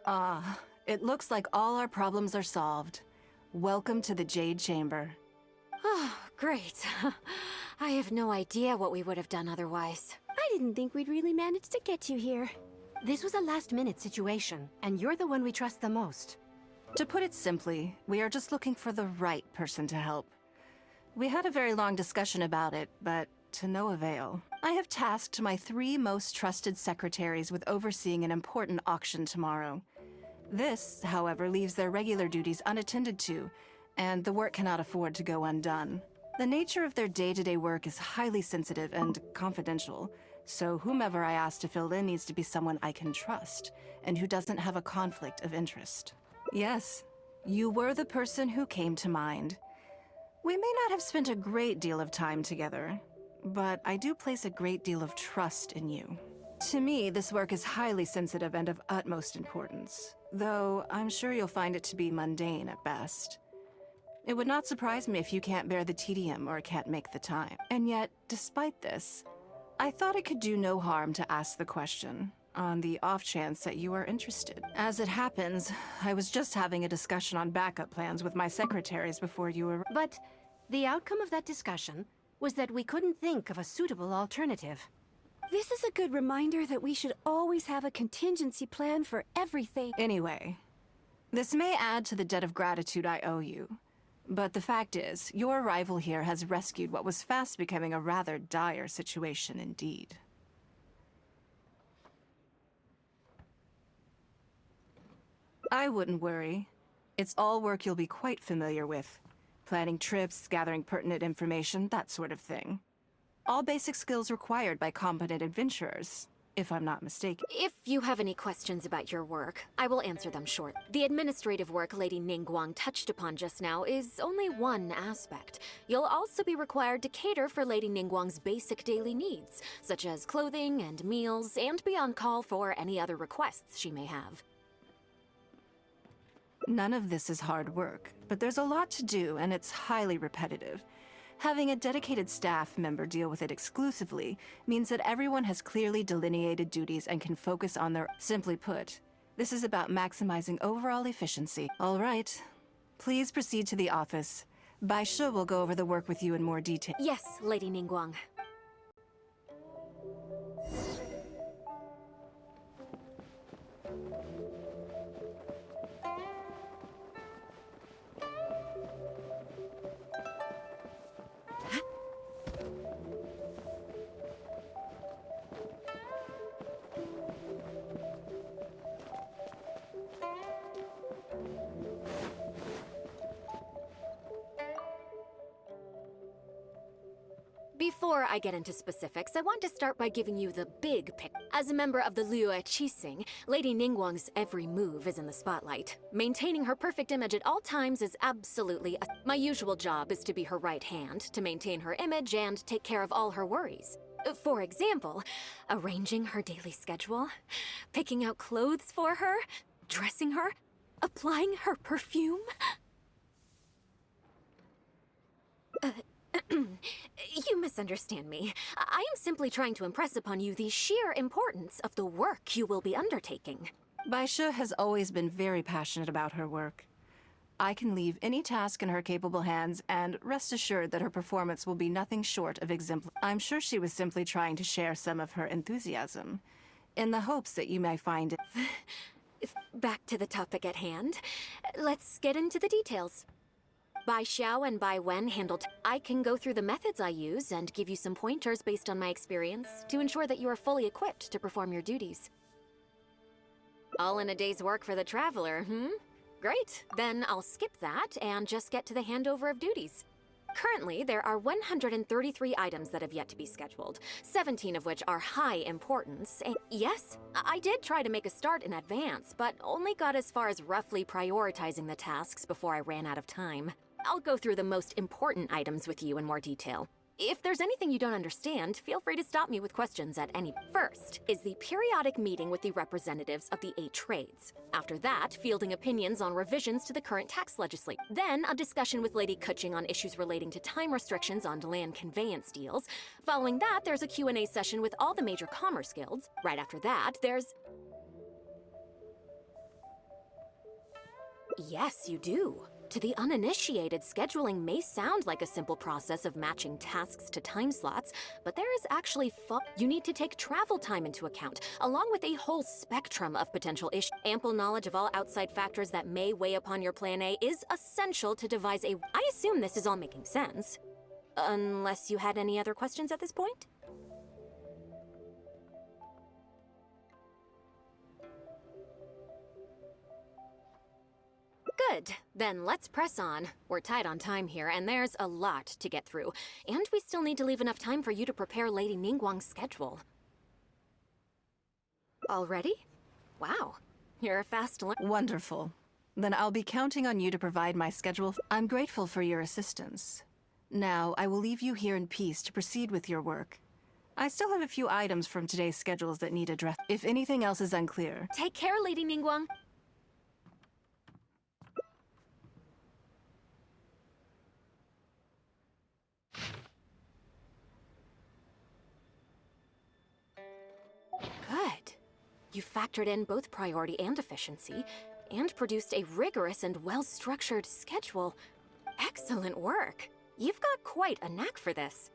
Ah, it looks like all our problems are solved. Welcome to the Jade Chamber. Oh, great. I have no idea what we would have done otherwise. I didn't think we'd really manage to get you here. This was a last-minute situation, and you're the one we trust the most. To put it simply, we are just looking for the right person to help. We had a very long discussion about it, but to no avail. I have tasked my 3 most trusted secretaries with overseeing an important auction tomorrow. This, however, leaves their regular duties unattended to, and the work cannot afford to go undone. The nature of their day-to-day work is highly sensitive and confidential, so whomever I ask to fill in needs to be someone I can trust, and who doesn't have a conflict of interest. Yes, you were the person who came to mind. We may not have spent a great deal of time together, but I do place a great deal of trust in you. To me, this work is highly sensitive and of utmost importance, though I'm sure you'll find it to be mundane at best. It would not surprise me if you can't bear the tedium or can't make the time. And yet, despite this, I thought it could do no harm to ask the question, on the off chance that you are interested. As it happens, I was just having a discussion on backup plans with my secretaries before you arrived. But the outcome of that discussion was that we couldn't think of a suitable alternative. This is a good reminder that we should always have a contingency plan for everything. Anyway, this may add to the debt of gratitude I owe you. But the fact is, your arrival here has rescued what was fast becoming a rather dire situation indeed. I wouldn't worry. It's all work you'll be quite familiar with. Planning trips, gathering pertinent information, that sort of thing. All basic skills required by competent adventurers, if I'm not mistaken. If you have any questions about your work, I will answer them short. The administrative work Lady Ningguamg touched upon just now is only one aspect. You'll also be required to cater for Lady Ningguang's basic daily needs, such as clothing and meals, and be on call for any other requests she may have. None of this is hard work, but there's a lot to do, and it's highly repetitive. Having a dedicated staff member deal with it exclusively means that everyone has clearly delineated duties and can focus on their... Simply put, this is about maximizing overall efficiency. All right, please proceed to the office. Bai Shi will go over the work with you in more detail. Yes, Lady Ningguamg. Before I get into specifics, I want to start by giving you the big picture. As a member of the Liyue Qixing, Lady Ningguang's every move is in the spotlight. Maintaining her perfect image at all times is absolutely my usual job is to be her right hand, to maintain her image and take care of all her worries. For example, arranging her daily schedule, picking out clothes for her, dressing her, applying her perfume. You misunderstand me. I am simply trying to impress upon you the sheer importance of the work you will be undertaking. Bai Shi has always been very passionate about her work. I can leave any task in her capable hands, and rest assured that her performance will be nothing short of exemplary. I'm sure she was simply trying to share some of her enthusiasm, in the hopes that you may find it... Back to the topic at hand. Let's get into the details. Bai Xiao and Bai Wen handled... I can go through the methods I use and give you some pointers based on my experience to ensure that you are fully equipped to perform your duties. All in a day's work for the traveler, Great. Then I'll skip that and just get to the handover of duties. Currently, there are 133 items that have yet to be scheduled, 17 of which are high importance. And yes, I did try to make a start in advance, but only got as far as roughly prioritizing the tasks before I ran out of time. I'll go through the most important items with you in more detail. If there's anything you don't understand, feel free to stop me with questions at any... First is the periodic meeting with the representatives of the 8 trades. After that, fielding opinions on revisions to the current tax legislation. Then, a discussion with Lady Kuching on issues relating to time restrictions on land conveyance deals. Following that, there's a Q&A session with all the major commerce guilds. Right after that, there's... Yes, you do. To the uninitiated, scheduling may sound like a simple process of matching tasks to time slots, but there is actually you need to take travel time into account, along with a whole spectrum of potential issues. Ample knowledge of all outside factors that may weigh upon your plan A is essential to devise a... I assume this is all making sense. Unless you had any other questions at this point? Good. Then let's press on. We're tight on time here, and there's a lot to get through. And we still need to leave enough time for you to prepare Lady Ningguamg's schedule. Already? Wow. You're a fast learner. Wonderful. Then I'll be counting on you to provide my schedule. I'm grateful for your assistance. Now, I will leave you here in peace to proceed with your work. I still have a few items from today's schedules that need address. If anything else is unclear... Take care, Lady Ningguamg. Good. You factored in both priority and efficiency, and produced a rigorous and well-structured schedule. Excellent work. You've got quite a knack for this.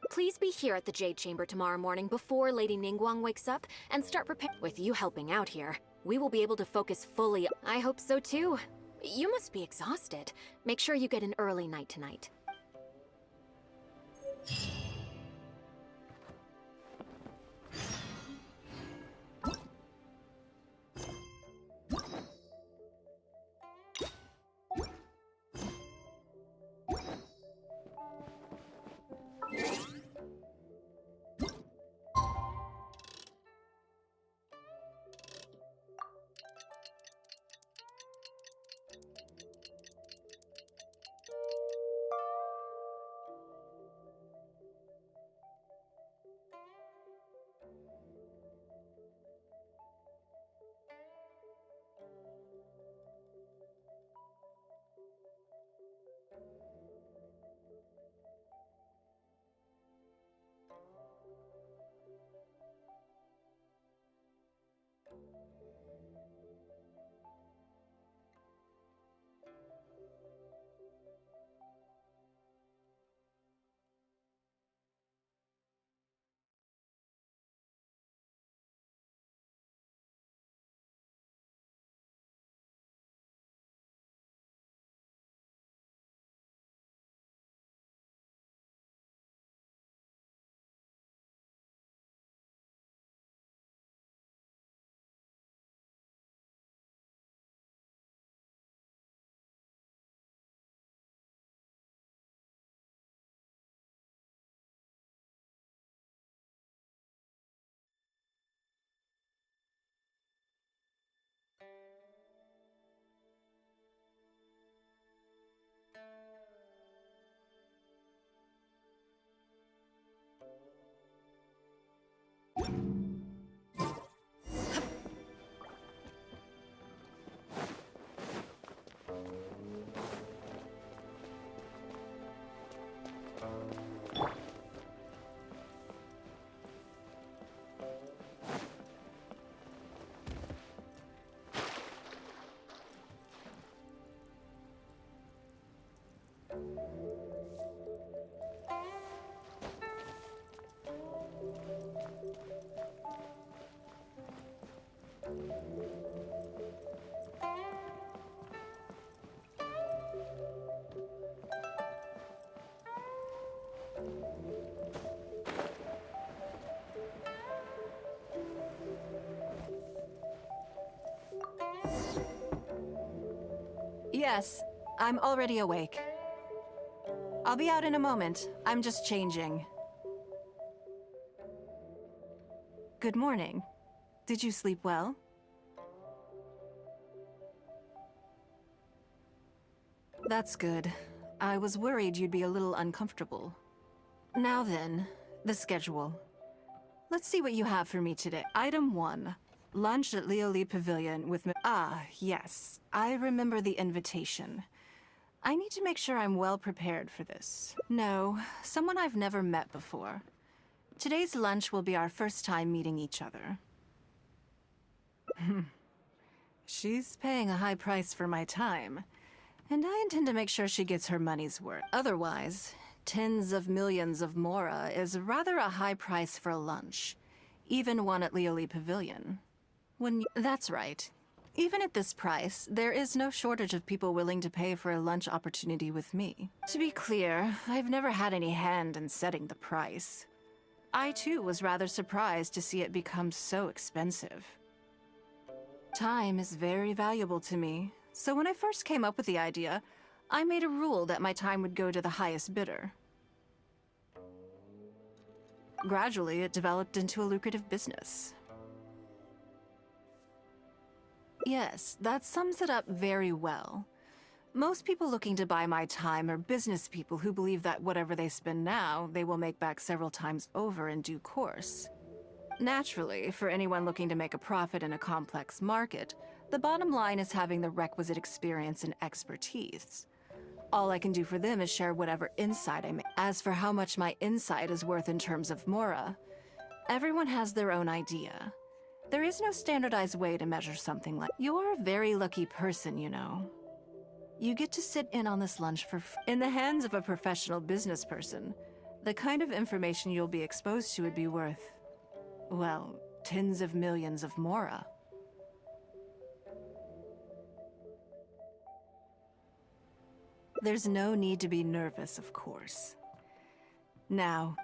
Please be here at the Jade Chamber tomorrow morning before Lady Ningguamg wakes up and start preparing. With you helping out here, we will be able to focus fully. I hope so too. You must be exhausted. Make sure you get an early night tonight. Yes, I'm already awake. I'll be out in a moment. I'm just changing. Good morning. Did you sleep well? That's good. I was worried you'd be a little uncomfortable. Now then, the schedule. Let's see what you have for me today. Item 1. Lunch at Leoli Pavilion with me. Ah, yes. I remember the invitation. I need to make sure I'm well prepared for this. No, someone I've never met before. Today's lunch will be our first time meeting each other. She's paying a high price for my time, and I intend to make sure she gets her money's worth. Otherwise, tens of millions of mora is rather a high price for lunch, even one at Lioli Pavilion. That's right. Even at this price, there is no shortage of people willing to pay for a lunch opportunity with me. To be clear, I've never had any hand in setting the price. I too was rather surprised to see it become so expensive. Time is very valuable to me, so when I first came up with the idea, I made a rule that my time would go to the highest bidder. Gradually, it developed into a lucrative business. Yes, that sums it up very well. Most people looking to buy my time are business people who believe that whatever they spend now, they will make back several times over in due course. Naturally, for anyone looking to make a profit in a complex market, the bottom line is having the requisite experience and expertise. All I can do for them is share whatever insight I make. As for how much my insight is worth in terms of mora, everyone has their own idea. There is no standardized way to measure something like. You're a very lucky person, you know. You get to sit in on this lunch for in the hands of a professional business person. The kind of information you'll be exposed to would be worth, well, tens of millions of mora. There's no need to be nervous, of course. Now,